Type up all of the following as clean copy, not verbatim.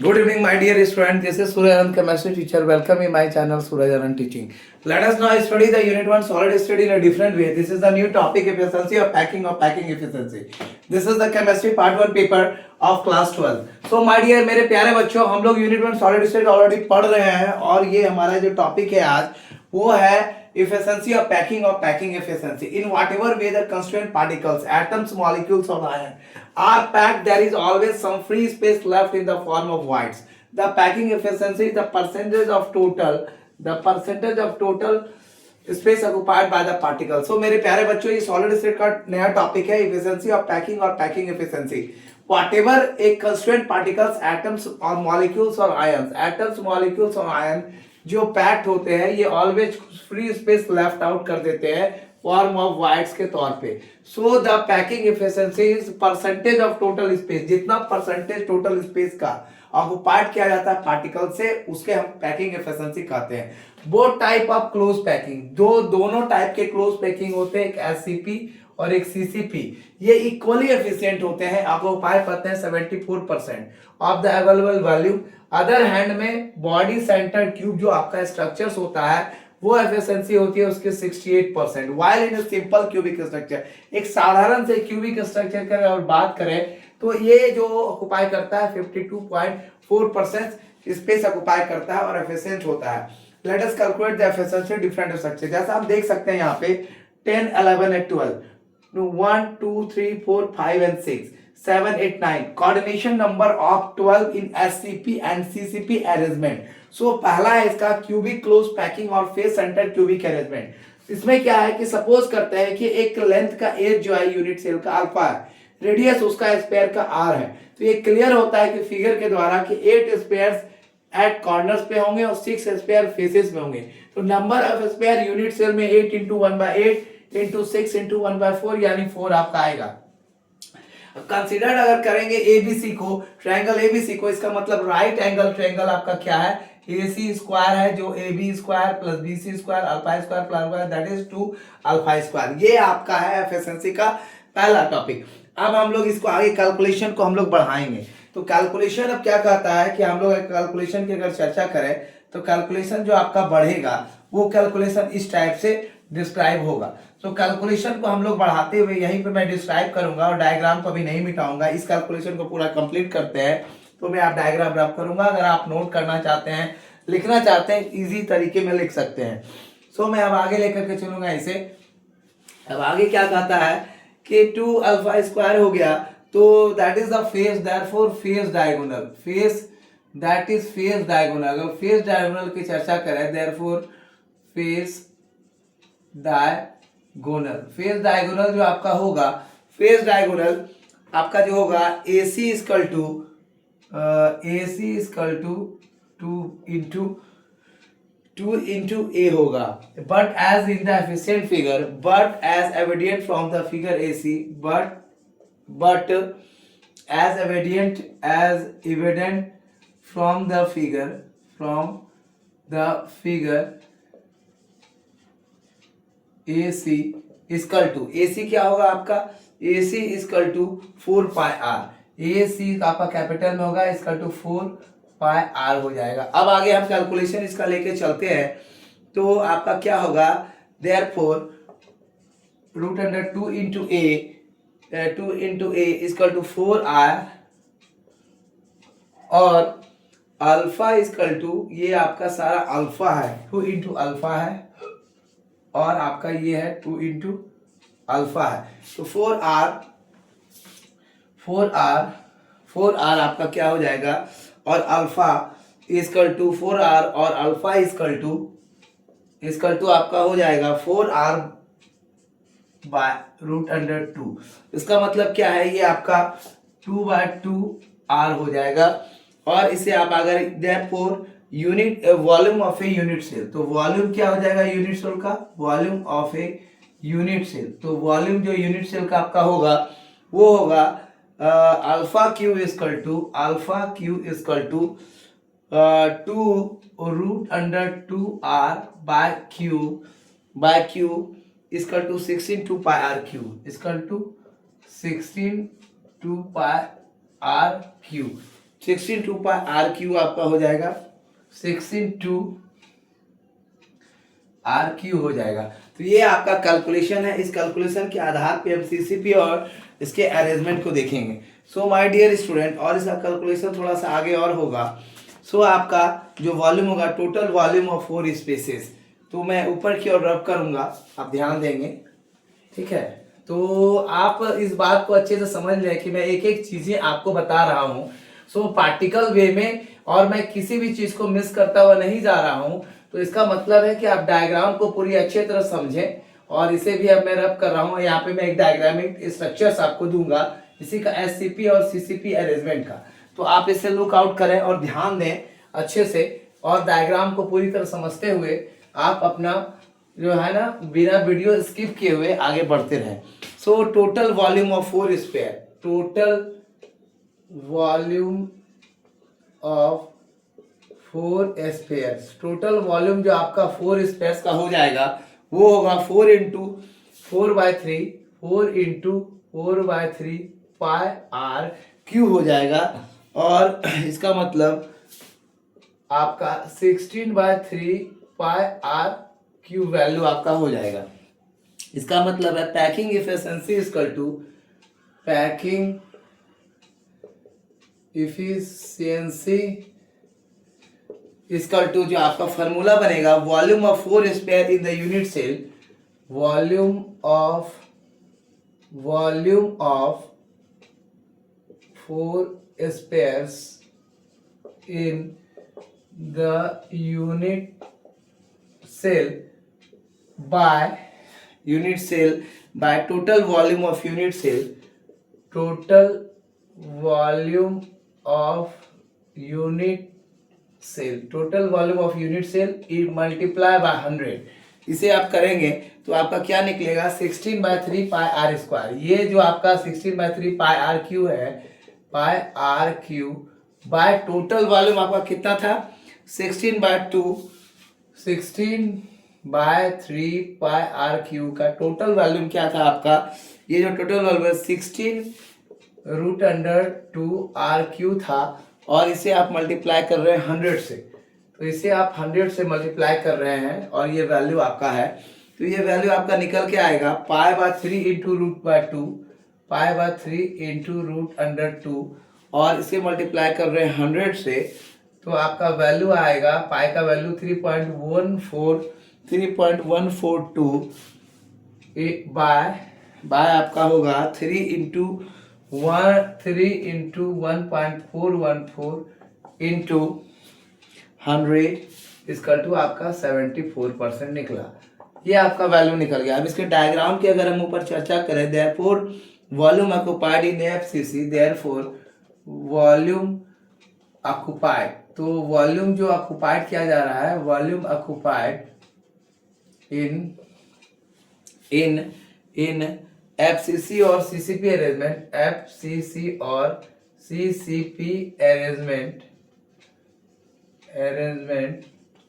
Good evening, my dear student. This is Suryanan, chemistry teacher. Welcome in my channel, Suryanan Teaching. Let us now study the Unit 1 solid state in a different way. This is the new topic, efficiency of packing efficiency. This is the chemistry part 1 paper of class 12. So, my dear, मेरे प्यारे बच्चों, हम लोग Unit 1 solid state already पढ़ रहे हैं और ये हमारा जो टॉपिक है आज वो है efficiency of packing efficiency. In whatever way the constituent particles, atoms, molecules or ion are packed, there is always some free space left in the form of voids. The packing efficiency is the percentage of total space occupied by the particles. So मेरे प्यारे बच्चों, ये solid state का नया topic है efficiency of packing और packing efficiency. Whatever a constituent particles, atoms or molecules or ion जो packed होते हैं ये always free space left out कर देते हैं फॉर्म ऑफ वाइड्स के तौर पे. So the packing efficiency is percentage of total space. जितना परसेंटेज टोटल स्पेस का ऑक्युपाइड किया जाता है पार्टिकल से उसके हम पैकिंग एफिशिएंसी कहते हैं. Both type of close packing, दोनों टाइप के क्लोज पैकिंग होते हैं, एक एससीपी और एक सीसीपी. ये इक्वली एफिशिएंट होते हैं, ऑक्युपाई करते हैं 74% of the available volume. Other hand में बॉडी सेंटर ट्यूब जो आपका स्ट्रक्चर्स होता है वो एफिशिएंसी होती है उसके 68%. While in simple cubic structure, एक साधारण से क्यूबिक स्ट्रक्चर की अगर बात करें तो ये जो ऑक्युपाई करता है 52.4% स्पेस ऑक्युपाई करता है और एफिशिएंट होता है. Let us calculate the efficiency different structure. जैसा आप देख सकते हैं यहाँ पे 10, 11 and 12, 1, 2, 3, 4, 5 and 6, 7, 8, 9. Coordination number of 12 in SCP and CCP arrangement. So पहला है इसका क्यूबिक क्लोज पैकिंग और फेस सेंटर क्यूबिक अरेंजमेंट. इसमें क्या है कि सपोज करते हैं कि एक लेंथ का एज जो है यूनिट सेल का अल्फा है, रेडियस उसका स्पेयर का आर है. तो ये क्लियर होता है कि फिगर के द्वारा कि 8 स्पेयर्स एट कॉर्नर्स पे होंगे और 6 स्पेयर फेसेस में होंगे. तो number of sphere unit cell में 8 इंटू 1/8 इंटू 6 इंटू 1/4 यानी 4 आपका आएगा. कंसिडर अगर करेंगे एबीसी को, ट्रायंगल एबीसी को, इसका मतलब राइट एंगल ट्रायंगल आपका क्या है, AC स्क्वायर है जो AB square plus BC square alpha square plus that is 2 alpha square. ये आपका है एफिशिएंसी का पहला टॉपिक. अब हम लोग इसको आगे कैलकुलेशन को हम लोग बढ़ाएंगे. तो कैलकुलेशन अब क्या कहता है कि हम लोग कैलकुलेशन की अगर चर्चा करें तो कैलकुलेशन जो आपका बढ़ेगा वो कैलकुलेशन इस टाइप से डिस्क्राइब होगा. तो कैलकुलेशन को हम लोग बढ़ाते हुए यहीं पे मैं डिस्क्राइब करूंगा और डायग्राम को भी नहीं मिटाऊंगा. इस कैलकुलेशन को पूरा कंप्लीट करते हैं तो मैं आप डायग्राम रब करूंगा. अगर आप नोट करना चाहते हैं, लिखना चाहते हैं, इजी तरीके में लिख सकते हैं. सो मैं अब आगे लेकर के चलूंगा इसे. अब आगे क्या कहता है कि 2 अल्फा स्क्वायर हो गया तो that is the face, therefore face diagonal, face that is face diagonal. अगर फेस डायगोनल की चर्चा करें therefore face diagonal, face diagonal जो आपका होगा, फेस डायगोनल आपका जो होगा AC equal to 2 into A होगा. But as in the efficient figure, but as evident from the figure AC, but as evident from the figure AC equal to, AC क्या होगा आपका, AC equal to 4 pi r. AC आपका capital में होगा equal to 4 pi are हो जाएगा. अब आगे हम कैलकुलेशन इसका लेके चलते हैं तो आपका क्या होगा, therefore root under 2 into a equal to 4 r और अल्फा इक्वल टू, ये आपका सारा अल्फा है, 2 इंटू अल्फा है और आपका ये है 2 इंटू अल्फा है. तो 4r आपका क्या हो जाएगा और अल्फा इक्वल टू 4r और अल्फा इक्वल टू आपका हो जाएगा 4r बाय रूट अंडर 2. इसका मतलब क्या है, ये आपका 2/2r हो जाएगा. और इसे आप अगर therefore unit volume of a unit cell, तो वॉल्यूम क्या हो जाएगा यूनिट सेल का, volume of a unit cell. तो वॉल्यूम जो यूनिट सेल का आपका होगा वो होगा alpha cube equal to 2 root under 2r by cube equal to 16 2 pi are cube equal to 16 2 pi are cube. 16 pi are cube आपका हो जाएगा, 16 आर क्यू हो जाएगा। तो ये आपका कैलकुलेशन है। इस कैलकुलेशन के आधार पे हम सीसीपी और इसके अरेंजमेंट को देखेंगे। सो माय डियर स्टूडेंट, और इसका कैलकुलेशन थोड़ा सा आगे और होगा। सो आपका जो वॉल्यूम होगा, टोटल वॉल्यूम ऑफ 4 स्पेसेस, तो मैं ऊपर की ओर रब करूंगा, आप ध्यान देंगे, ठीक है। तो आप इस बात को अच्छे से समझ लें कि मैं एक एक चीजें आपको बता रहा हूँ सो पार्टिकल वे में, और मैं किसी भी चीज को मिस करता हुआ नहीं जा रहा हूँ। तो इसका मतलब है कि आप डायग्राम को पूरी अच्छी तरह समझें। और इसे भी अब मैं रब कर रहा हूँ, यहाँ पे मैं एक डायग्रामिक स्ट्रक्चर्स आपको दूंगा इसी का एससीपी और सीसीपी अरेंजमेंट का। तो आप इसे लुक आउट करें और ध्यान दें अच्छे से, और डायग्राम को पूरी तरह समझते हुए आप अपना जो है ना बिना वीडियो स्किप किए हुए आगे बढ़ते रहें। So total volume of 4 square, total volume of 4 spheres, total volume जो आपका 4 स्पेयर्स का हो जाएगा वो होगा 4 × 4/3, 4 × 4/3 पाई आर क्यू हो जाएगा। और इसका मतलब आपका 16/3 पाई आर क्यू वैल्यू आपका हो जाएगा। इसका मतलब है packing efficiency equal to, packing efficiency equal to, जो आपका फॉर्मूला बनेगा volume of 4 sphere in the unit cell, volume of 4 spheres in the unit cell by total volume of unit cell, total volume of unit cell multiply by 100। इसे आप करेंगे तो आपका क्या निकलेगा 16/3 पाई आर स्क्वायर। ये जो आपका 16/3 पाई आर क्यू है, pi are cube by total volume आपका कितना था 16/2, 16/3 पाई आर क्यू का टोटल वॉल्यूम क्या था आपका, ये जो टोटल वॉल्यूम है 16√2 आर क्यू था। और इसे आप मल्टीप्लाई कर रहे हैं 100 से, तो इसे आप 100 से मल्टीप्लाई कर रहे हैं और ये वैल्यू आपका है। तो ये वैल्यू आपका निकल के आएगा π/3 × √2, π/3 × √2, और इसे मल्टीप्लाई कर रहे हैं 100 से, तो आपका वैल्यू आएगा पाई का वैल्यू 3.142 बाय आपका होगा 3 × 1.414 इंटू 100 इक्वल टू आपका 74% निकला। ये आपका वैल्यू निकल गया। अब इसके डायग्राम की अगर हम ऊपर चर्चा करें, देयरफॉर वॉल्यूम ऑक्युपाइड इन एफसीसी, देयरफॉर वॉल्यूम ऑक्युपाइड, तो वॉल्यूम जो ऑक्युपाइड किया जा रहा है, वॉल्यूम ऑक्युपाइड इन एफसीसी और सीसीपी अरेंजमेंट, एफसीसी और सीसीपी अरेंजमेंट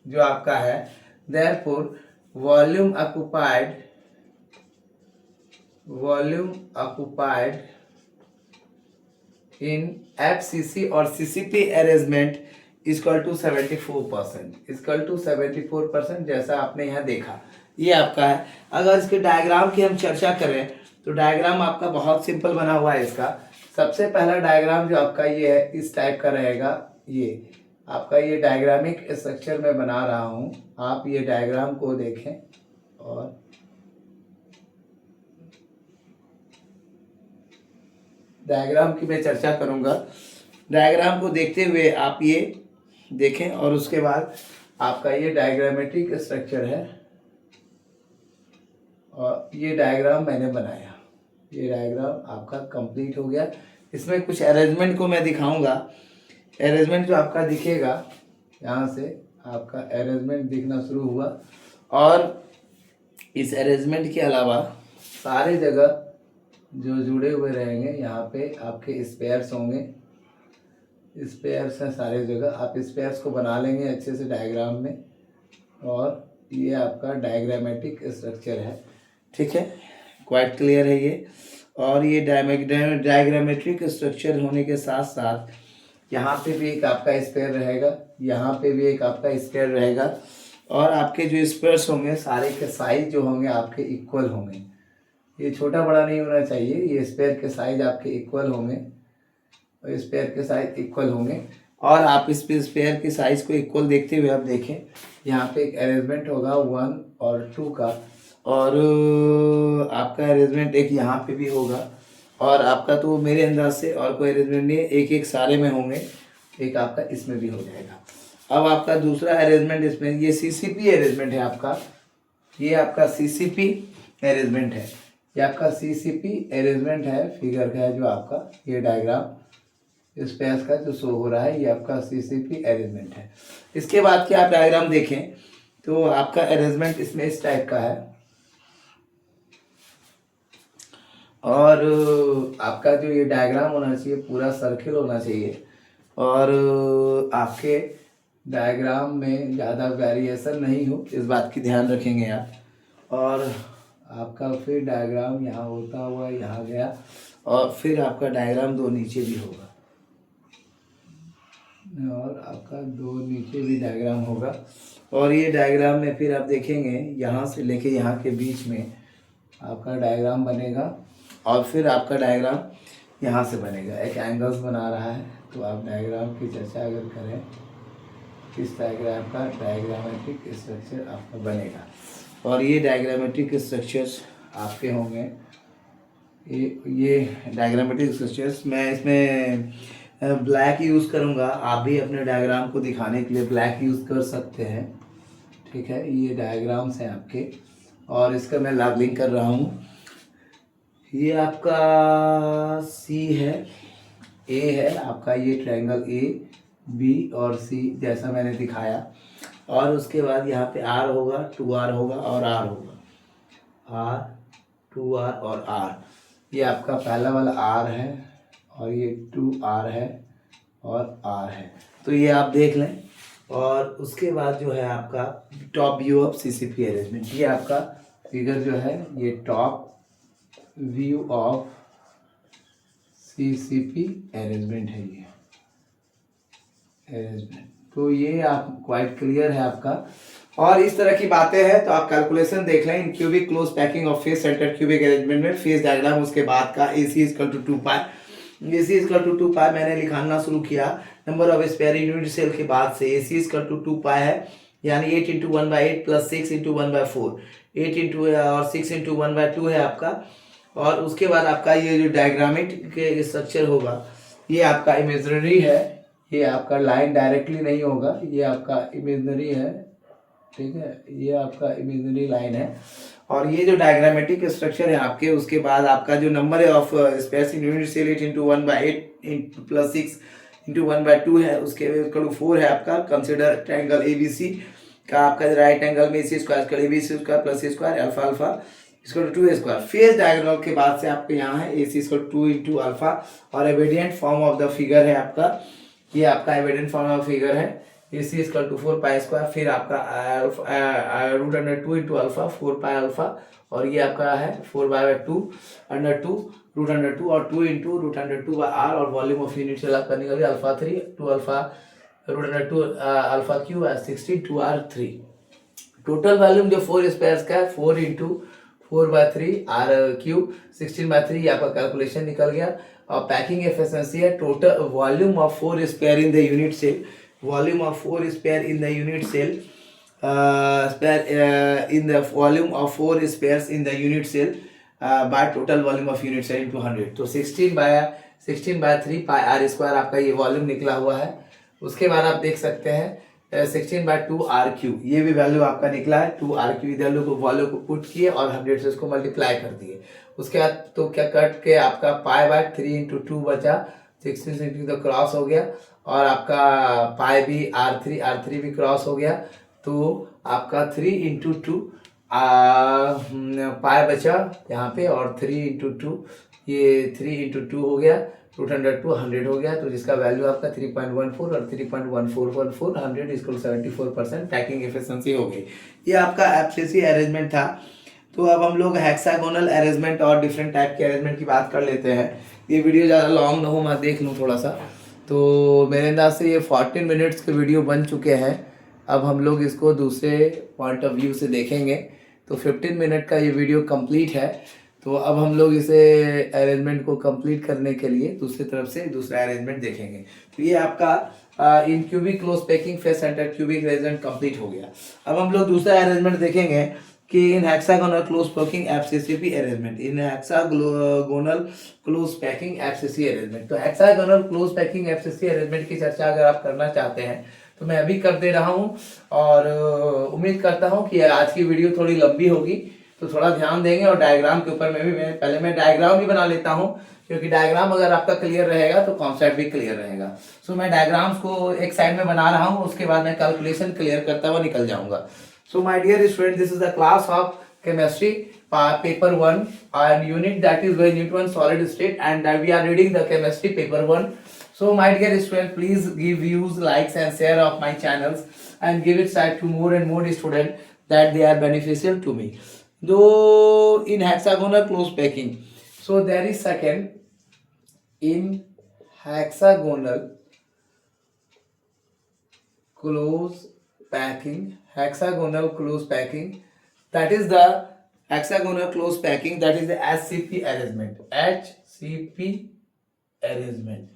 जो आपका है, देयरफॉर वॉल्यूम ऑक्युपाइड इन एफसीसी और सीसीपी अरेंजमेंट इक्वल टू 74%, जैसा आपने यहाँ देखा ये आपका है। अगर इसके डायग्राम की हम चर्चा करें तो डायग्राम आपका बहुत सिंपल बना हुआ है। इसका सबसे पहला डायग्राम जो आपका ये है इस टाइप का रहेगा। ये आपका ये डायग्रामिक स्ट्रक्चर में बना रहा हूँ, आप ये डायग्राम को देखें और डायग्राम की मैं चर्चा करूँगा। डायग्राम को देखते हुए आप ये देखें और उसके बाद आपका ये डायग्रामेटिक स्ट्रक्चर है और ये डायग्राम मैंने बनाया। ये डायग्राम आपका कंप्लीट हो गया। इसमें कुछ अरेंजमेंट को मैं दिखाऊंगा। अरेंजमेंट जो आपका दिखेगा, यहाँ से आपका अरेंजमेंट दिखना शुरू हुआ, और इस अरेंजमेंट के अलावा सारे जगह जो जुड़े हुए रहेंगे, यहाँ पे आपके स्पेयर्स होंगे, स्पेयर्स हैं सारे जगह। आप स्पेयर्स को बना लेंगे अच्छे से डायग्राम में, और ये आपका डायग्रामेटिक स्ट्रक्चर है, ठीक है, क्वाइट क्लियर है ये। और ये डायग्रामेट्रिक स्ट्रक्चर होने के साथ साथ यहाँ पे भी एक आपका स्पेयर रहेगा, यहाँ पे भी एक आपका स्पेयर रहेगा, और आपके जो स्पेयर्स होंगे सारे के साइज जो होंगे आपके इक्वल होंगे। ये छोटा बड़ा नहीं होना चाहिए, ये स्पेयर के साइज आपके इक्वल होंगे, और स्पेयर के साइज इक्वल होंगे। और आप इस स्पेयर के साइज को इक्वल देखते हुए आप देखें, यहाँ पे एक अरेंजमेंट होगा 1 और 2 का, और आपका अरेंजमेंट एक यहाँ पे भी होगा, और आपका तो मेरे अंदाज से और कोई अरेंजमेंट नहीं है, एक एक सारे में होंगे, एक आपका इसमें भी हो जाएगा। अब आपका दूसरा अरेंजमेंट इसमें ये सीसीपी अरेंजमेंट है आपका, ये आपका सीसीपी अरेंजमेंट है, ये आपका सीसीपी अरेंजमेंट है, फिगर का है जो आपका ये डायग्राम स्पेस का जो शो हो रहा है, ये आपका सीसीपी अरेंजमेंट है। इसके बाद के आप डायग्राम देखें तो आपका अरेंजमेंट इसमें इस टाइप का है, और आपका जो ये डायग्राम होना चाहिए पूरा सर्किल होना चाहिए, और आपके डायग्राम में ज़्यादा वेरिएशन नहीं हो, इस बात की ध्यान रखेंगे आप। और आपका फिर डायग्राम यहाँ होता हुआ यहाँ गया, और फिर आपका डायग्राम 2 नीचे भी होगा, और आपका 2 नीचे भी डायग्राम होगा। और ये डायग्राम में फिर आप देखेंगे यहाँ से लेके यहाँ के बीच में आपका डायग्राम बनेगा, और फिर आपका डायग्राम यहाँ से बनेगा, एक एंगल्स बना रहा है। तो आप डायग्राम की चर्चा अगर करें, इस डायग्राम का डायग्रामेट्रिक स्ट्रक्चर आपका बनेगा, और ये डायग्रामेट्रिक स्ट्रक्चर्स आपके होंगे। ये डायग्रामेट्रिक स्ट्रक्चर्स मैं इसमें ब्लैक यूज़ करूँगा, आप भी अपने डायग्राम को दिखाने के लिए ब्लैक यूज़ कर सकते हैं, ठीक है। ये डायग्राम्स हैं आपके, और इसका मैं लेबलिंग कर रहा हूँ। ये आपका सी है, ए है आपका, ये ट्रायंगल ए बी और सी जैसा मैंने दिखाया, और उसके बाद यहाँ पे आर होगा, 2R होगा और आर होगा, आर 2R और आर। ये आपका पहला वाला आर है, और ये 2R है और आर है, तो ये आप देख लें। और उसके बाद जो है आपका top view of CCP arrangement, ये आपका फिगर जो है ये top view of CCP arrangement है, ये अरेंजमेंट। तो ये आप क्वाइट क्लियर है आपका। और इस तरह की बातें हैं तो आप कैलकुलेशन देख लें। In cubic close packing of face centre cubic arrangement में फेस डायग्राम, उसके बाद का AC equal to 2 pi, AC equal to 2 pi मैंने लिखाना शुरू किया number of sphere unit cell के बाद से। AC इक्वल टू 2 पाई है, यानी 8 इंटू 1/8 प्लस 6 इंटू 1/4, 8 इंटू और 6 इंटू 1/2 है आपका। और उसके बाद आपका ये जो डायग्रामेटिक के स्ट्रक्चर होगा, ये आपका इमेजनरी है, ये आपका लाइन डायरेक्टली नहीं होगा, ये आपका इमेजनरी है, ठीक है, ये आपका इमेजनरी लाइन है। और ये जो डायग्रामेटिक स्ट्रक्चर है आपके, उसके बाद आपका जो नंबर है of space in unit cell 8 into 1/8 plus 6 into 1/2 है, उसके 4 है आपका। कंसिडर ट्रायंगल ABC का आपका राइट एंगल में AC square ABC square plus A square alpha alpha इसको 2A स्क्वायर। फेस डायग्राम के बाद से आपके यहाँ है AC इसको 2 इंटू अल्फा, और evident form of the figure है आपका, ये आपका एविडेंट फॉर्म ऑफ फिगर है AC equal to 4 pi square, फिर आपका √2 इंटू अल्फा 4 पाई अल्फा, और ये आपका है 4/2 √2 √2 और 2 इंटू √2 आर, और वॉल्यूम ऑफ यूनिट से आपका निकल गया alpha 3 2 alpha √2 alpha Q 16 2R3। Total volume जो 4 स्पेयर्स का है 4 इंटू 4/3 R³ 16/3, ये आपका कैलकुलेशन निकल गया। और पैकिंग एफिशिएंसी है total volume of 4 sphere in the unit cell, volume of 4 spare in the unit cell, in the volume of 4 spares in the unit cell by total volume of unit cell into 100। तो 16/3 पाई R square आपका ये volume निकला हुआ है। उसके बाद आप देख सकते हैं 16/2 R³, ये भी वैल्यू आपका निकला है 2R³ वैल्यू को वॉल्यूम को पुट किए और 100 से उसको मल्टीप्लाई कर दिए। उसके बाद तो क्या कट के आपका पाई/3 इंटू 2 बचा, 16 सेंटीमीटर तो क्रॉस हो गया, और आपका पाई भी R3 भी क्रॉस हो गया, तो आपका 3 इंटू 2 पाई बचा यहाँ पे, और 3 इंटू 2 ये 3 इंटू 2 हो गया, √2 100 हो गया, तो जिसका वैल्यू आपका 3.14 और 3.1414 100 इक्वल 74% पैकिंग एफिशिएंसी हो गई। ये आपका FCC अरेंजमेंट था। तो अब हम लोग हेक्सागोनल अरेंजमेंट और डिफरेंट टाइप के अरेंजमेंट की बात कर लेते हैं। ये वीडियो ज़्यादा लॉन्ग ना हो, मैं देख लूँ थोड़ा सा। तो मेरे अंदाज से ये 14 मिनट्स के वीडियो बन चुके हैं। अब हम लोग इसको दूसरे पॉइंट ऑफ व्यू से देखेंगे। तो 15 मिनट का ये वीडियो कंप्लीट है। तो अब हम लोग इसे अरेंजमेंट को कंप्लीट करने के लिए दूसरी तरफ से दूसरा अरेंजमेंट देखेंगे। तो ये आपका in cubic close packing face centre cubic arrangement complete हो गया। अब हम लोग दूसरा अरेंजमेंट देखेंगे कि in hexagonal close packing FCCP arrangement, in hexagonal close packing FCC arrangement. तो hexagonal close packing FCC arrangement की चर्चा अगर आप करना चाहते हैं तो मैं अभी कर दे रहा हूँ। और उम्मीद करता हूँ कि आज की वीडियो थोड़ी लंबी होगी, तो थोड़ा ध्यान देंगे। और डायग्राम के ऊपर में भी मैं डायग्राम भी बना लेता हूँ, क्योंकि डायग्राम अगर आपका क्लियर रहेगा तो कॉन्सेप्ट भी क्लियर रहेगा। सो मैं डायग्राम्स को एक साइड में बना रहा हूँ, उसके बाद मैं कैलकुलेशन क्लियर करता हुआ निकल जाऊंगा। So my dear student, this is the class of chemistry, paper 1 and unit that is unit 1 solid state, and we are reading the chemistry paper 1. So my dear student, please give views, likes and share of my channels and give it share to more and more students that they are beneficial to me. Though in hexagonal close packing, so there is second in hexagonal close packing, hexagonal close packing, that is the hexagonal close packing, that is the HCP arrangement, HCP arrangement,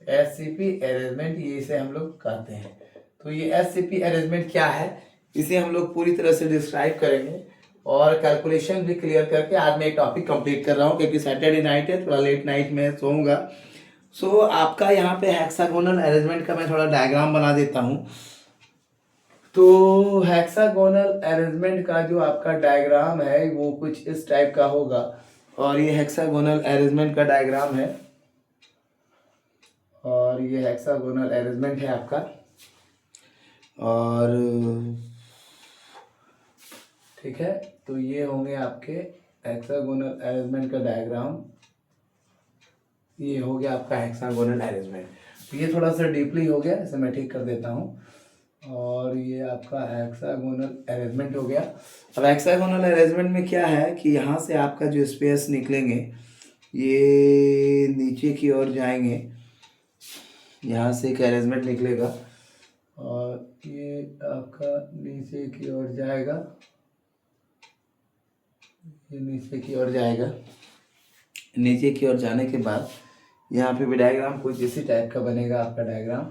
HCP arrangement ये इसे हम लोग कहते हैं। तो ये HCP arrangement क्या है, इसे हम लोग पूरी तरह से डिस्क्राइब करेंगे और कैलकुलेशन भी क्लियर करके आज मैं एक टॉपिक कंप्लीट कर रहा हूँ, क्योंकि सैटरडे नाइट है, थोड़ा लेट नाइट में सोऊंगा। सो आपका यहाँ पे हेक्सागोनल अरेंजमेंट का मैं थोड़ा डायग्राम बना देता हूँ। तो हेक्सागोनल अरेंजमेंट का जो आपका डायग्राम है वो कुछ इस टाइप का होगा, और ये हेक्सागोनल अरेंजमेंट का डायग्राम है, और ये हेक्सागोनल अरेंजमेंट है आपका। और ठीक है, तो ये होंगे आपके हेक्सागोनल अरेंजमेंट का डायग्राम। ये हो गया आपका हेक्सागोनल अरेंजमेंट। तो ये थोड़ा सा डीपली हो गया, इसे मैं ठीक कर देता हूँ। और ये आपका हेक्सागोनल अरेंजमेंट हो गया। अब हेक्सागोनल अरेंजमेंट में क्या है कि यहाँ से आपका जो स्पेस निकलेंगे ये नीचे की ओर जाएंगे, यहाँ से एक अरेंजमेंट निकलेगा और ये आपका नीचे की ओर जाएगा, ये नीचे की ओर जाएगा। नीचे की ओर जाने के बाद यहाँ पे भी डायग्राम कुछ इसी टाइप का बनेगा आपका डायग्राम।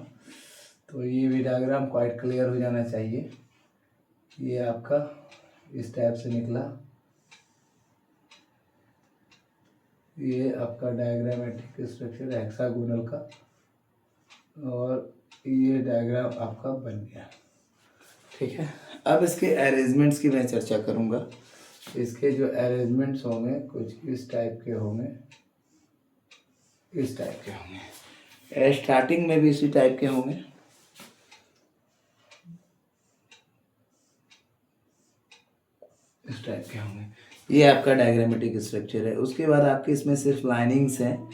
तो ये भी डायग्राम क्वाइट क्लियर हो जाना चाहिए। ये आपका इस टाइप से निकला, ये आपका डायग्रामेटिक स्ट्रक्चर है हेक्सागोनल का, और ये डायग्राम आपका बन गया। ठीक है, अब इसके अरेंजमेंट्स की मैं चर्चा करूँगा। इसके जो अरेंजमेंट्स होंगे कुछ इस टाइप के होंगे, इस टाइप के होंगे, स्टार्टिंग में भी इसी टाइप के होंगे, इस टाइप के होंगे। ये आपका डायग्रामेटिक स्ट्रक्चर है। उसके बाद आपके इसमें सिर्फ लाइनिंग्स हैं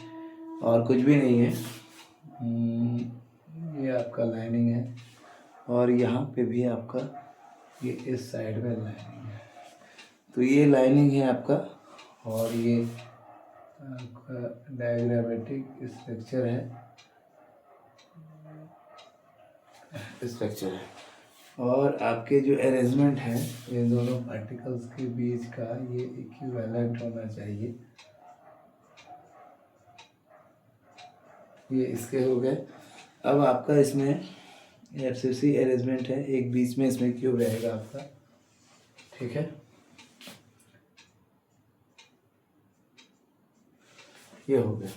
और कुछ भी नहीं है। ये आपका लाइनिंग है, और यहाँ पे भी आपका ये इस साइड में लाइनिंग है। तो ये लाइनिंग है आपका, और ये आपका डायग्रामेटिक स्ट्रक्चर है, और आपके जो अरेंजमेंट है इन दोनों पार्टिकल्स के बीच का ये इक्विवेलेंट होना चाहिए। ये इसके हो गए। अब आपका इसमें एफसीसी अरेंजमेंट है, एक बीच में इसमें क्यूब रहेगा आपका। ठीक है, ये हो गया।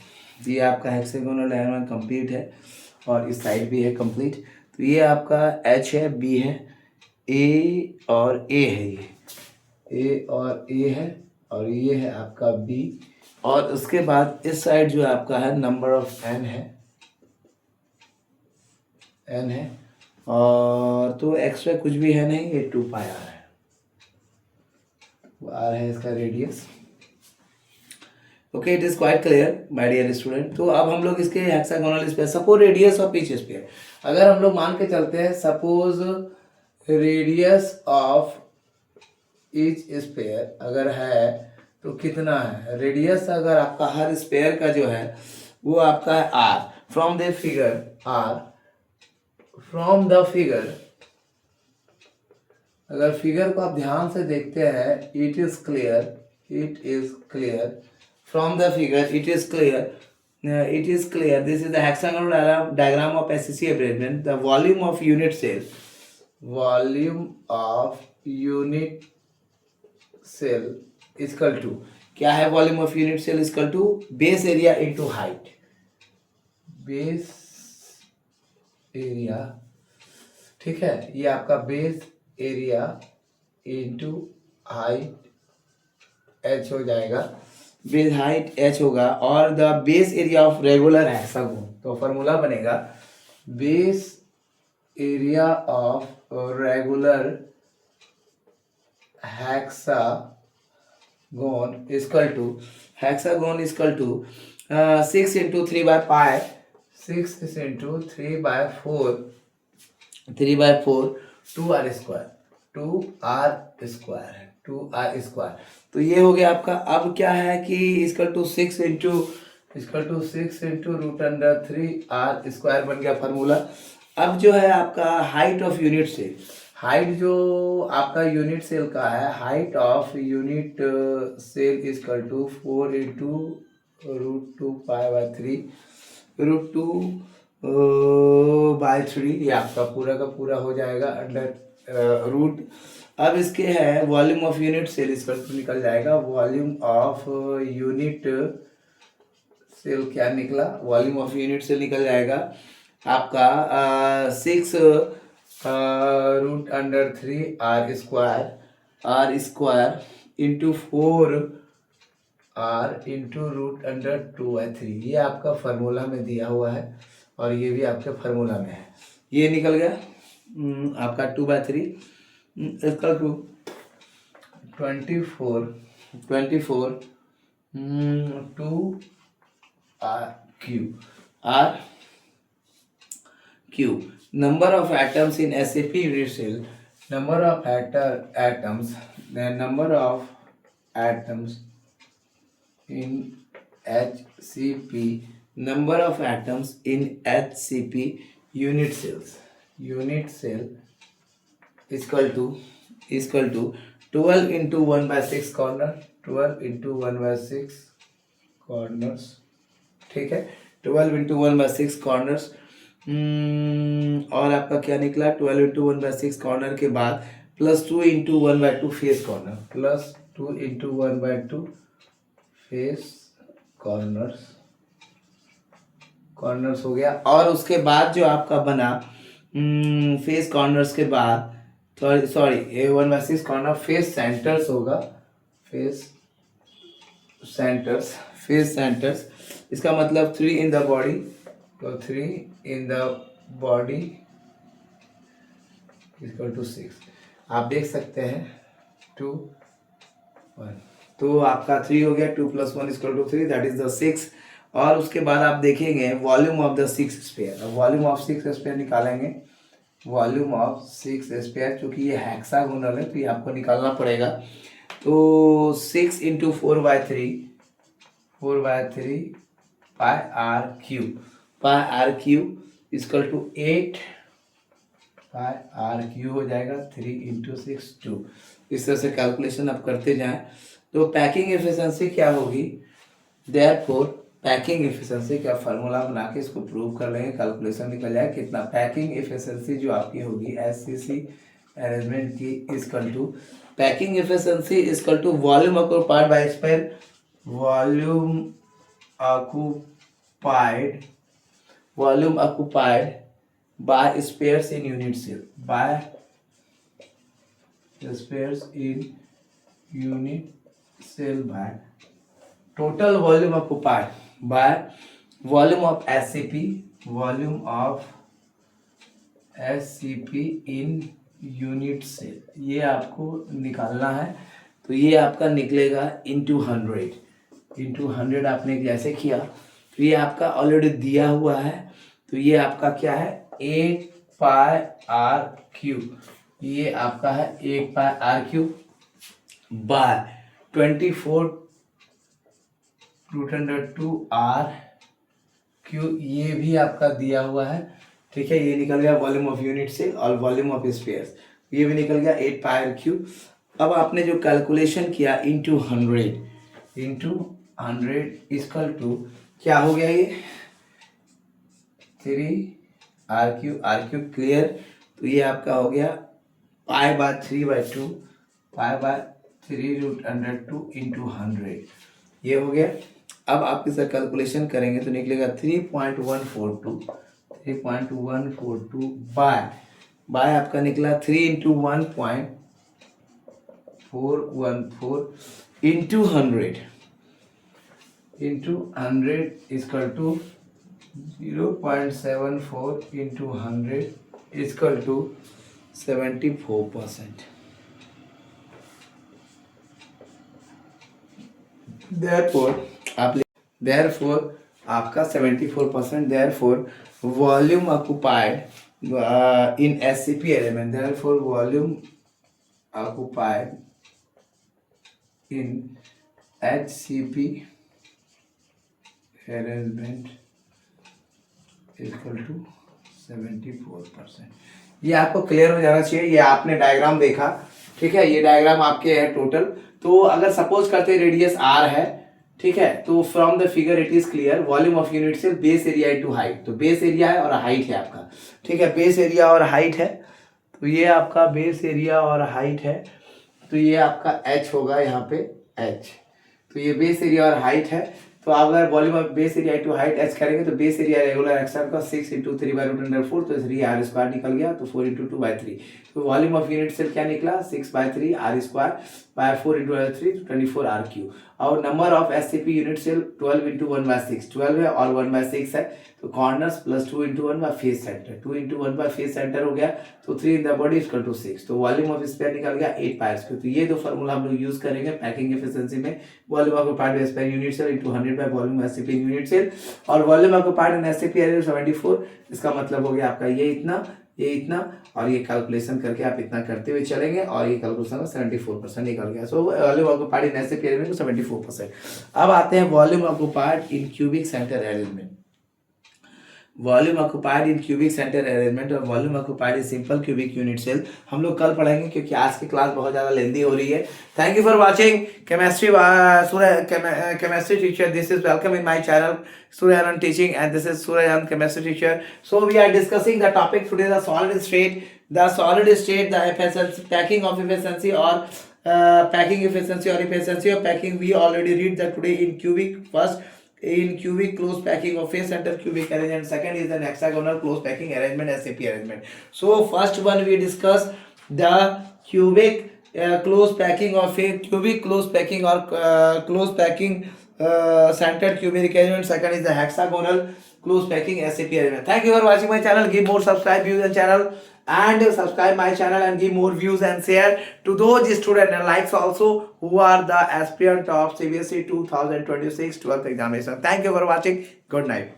ये आपका हेक्सागोनल डायग्राम कंप्लीट है, और इस साइड भी है कंप्लीट। तो ये आपका H है, B है, A और A है, ये A और A है, और ये है आपका B। और उसके बाद इस साइड जो आपका है नंबर ऑफ N है, और तो एक्स्ट्रा कुछ भी है नहीं, ये 2 पाई R है, R है इसका radius. Okay, it is quite clear my dear student. तो अब हम लोग इसके hexagonal sphere, suppose radius of each sphere, अगर हम लोग मान के चलते हैं suppose radius of each sphere अगर है तो कितना है रेडियस, अगर आपका हर स्पेयर का जो है वो आपका है R, फ्रॉम द फिगर अगर फिगर को आप ध्यान से देखते हैं, it is clear from the figure, it is clear this is the hexagonal diagram of SCC arrangement. The volume of unit cell equal to, क्या है volume of unit cell equal to base area into height. Base area, ठीक है, ये आपका base area into height h हो जाएगा, base height h होगा, और the base area of regular hexagon, तो फॉर्मूला बनेगा base area of regular hexagon equal to 6 into 3 by pi, 6 into 3 by 4 2r square। तो ये हो गया आपका। अब क्या है कि equal to 6 into root under 3r square बन गया फार्मूला। अब जो है आपका height of unit cell, height जो आपका यूनिट सेल का है, height of unit cell equal to 4 into root 2 pi by 3 root 2 by 3, ये आपका पूरा का पूरा हो जाएगा अंडर रूट। अब इसके है volume of unit cell equal to निकल जाएगा, वॉल्यूम ऑफ यूनिट सेल क्या निकला, वॉल्यूम ऑफ यूनिट सेल निकल जाएगा आपका 6 root under 3 r square into 4 r into root under 2/3। ये आपका फार्मूला में दिया हुआ है और ये भी आपके फार्मूला में है, ये निकल गया आपका 2/3 equal to 24 2 are cube. Number of atoms in SAP unit cell, number of atoms in HCP, number of atoms in HCP unit cell equal to 12 into 1/6 corner, 12 into 1/6 corners, ठीक है, 12 into 1/6 corners। और आपका क्या निकला, 12 into 1/6 corner के बाद plus 2 into 1/2 face corner, plus 2 into 1/2 face corners हो गया। और उसके बाद जो आपका बना फेस कॉर्नर्स के बाद, सॉरी 1/6 कॉर्नर फेस सेंटर्स होगा, फेस सेंटर्स, इसका मतलब 3 इन द बॉडी, तो 3 in the body equal to 6। आप देख सकते हैं 2 1, तो आपका 3 हो गया, 2 + 1 = 3, दैट इज द 6। और उसके बाद आप देखेंगे volume of the 6 sphere, volume of 6 sphere निकालेंगे, वॉल्यूम ऑफ 6 स्फीयर, क्योंकि ये हेक्सागोनल है तो ये आपको निकालना पड़ेगा। तो 6 into 4/3 pi are cube equal to 8 pi are cube हो जाएगा, 3 into 6 2। इस तरह से कैलकुलेशन आप करते जाएं। तो पैकिंग एफिशिएंसी क्या होगी, देयरफॉर पैकिंग एफिशिएंसी का फार्मूला बना के इसको प्रूव कर लेंगे, कैलकुलेशन निकल जाए कितना। पैकिंग एफिशिएंसी जो आपकी होगी एससीसी अरेंजमेंट की equal to, packing efficiency equal to volume occupied by sphere, volume occupied by spheres in unit cell, by spheres in unit cell by total volume occupied by volume of SCP in unit cell, ये आपको निकालना है। तो ये आपका निकलेगा into 100 आपने जैसे किया, तो ये आपका ऑलरेडी दिया हुआ है, तो ये आपका क्या है 8 पाई आर क्यू, ये आपका है 8 pi are cube by 24 √2 are cube ये भी आपका दिया हुआ है, ठीक है। ये निकल गया वॉल्यूम ऑफ यूनिट सेल और वॉल्यूम ऑफ स्फीयर्स, ये भी निकल गया 8 पाई आर क्यू। अब आपने जो कैलकुलेशन किया इंटू 100 इक्वल टू क्या हो गया, ये 3 क्लियर। तो ये आपका हो गया π/3/2 π/3√2 इंटू 100, ये हो गया। अब आप इसका कैलकुलेशन करेंगे तो निकलेगा 3.142 बाय आपका निकला 3 into 1.414 into 100 equal to 0.74 into 100 equal to 74%। therefore आपका 74%, therefore volume occupied in SCP element, therefore volume occupied in HCP arrangement equal to 74%। ये आपको क्लियर हो जाना चाहिए। ये आपने डायग्राम देखा, ठीक है, ये डायग्राम आपके है टोटल। तो अगर सपोज करते रेडियस आर है, ठीक है, तो from the figure it is clear volume of unit cell base area into height, तो बेस एरिया है और हाइट है आपका, ठीक है, बेस एरिया और हाइट है। तो ये आपका बेस एरिया और हाइट है, तो ये आपका h होगा यहाँ पे h, तो ये बेस एरिया और हाइट है। तो आप अगर volume of base area into height h करेंगे तो बेस एरिया रेगुलर एक्शन का 6 इंटू 3/√4, तो 3r² निकल गया, तो 4 इंटू 2/3। तो वॉल्यूम ऑफ यूनिट सेल क्या निकला 6/3 r² बाय 4 इंटू 3 24 r3। और number of SCP unit cell 12 into 1/6, 12 है और 1/6 है, तो corners plus 2 into 1 by face centre, 2 into 1 by face centre हो गया, तो 3 in the body equal to 6। तो वॉल्यूम ऑफ स्पेयर निकल गया 8 पाई स्क्वायर। तो ये दो फार्मूला हम लोग यूज करेंगे पैकिंग एफिशिएंसी में, volume occupied sphere unit cell into 100 by volume SCP unit cell, और volume occupied in SCP area 74। इसका मतलब हो गया आपका ये इतना, ये इतना, और ये कैलकुलेशन करके आप इतना करते हुए चलेंगे, और ये कैलकुलेशन 74% निकल गया। So volume occupied in SCP area 74%। अब आते हैं volume occupied in cubic centre arrangement. Volume occupied in cubic centre arrangement और volume occupied in simple cubic unit cell हम लोग कल पढ़ेंगे, क्योंकि आज की क्लास बहुत ज़्यादा लेंदी हो रही है। Thank you for watching chemistry teacher. This is welcome in my channel Suryanan teaching, and this is Suryanan chemistry teacher. So we are discussing the topic today, the solid state, the efficiency, packing of efficiency or packing efficiency or efficiency of packing. We already read that today in cubic. First in cubic close packing of face center cubic arrangement, second is an hexagonal close packing arrangement, SCP arrangement. So first one we discuss the cubic close packing of a cubic close packing or close packing centered cubic arrangement, second is the hexagonal close packing SCP arrangement. Thank you for watching my channel. Give more subscribe views and channel, and subscribe my channel and give more views and share to those students and likes also who are the aspirant of CBSE 2026 12th examination. Thank you for watching. Good night.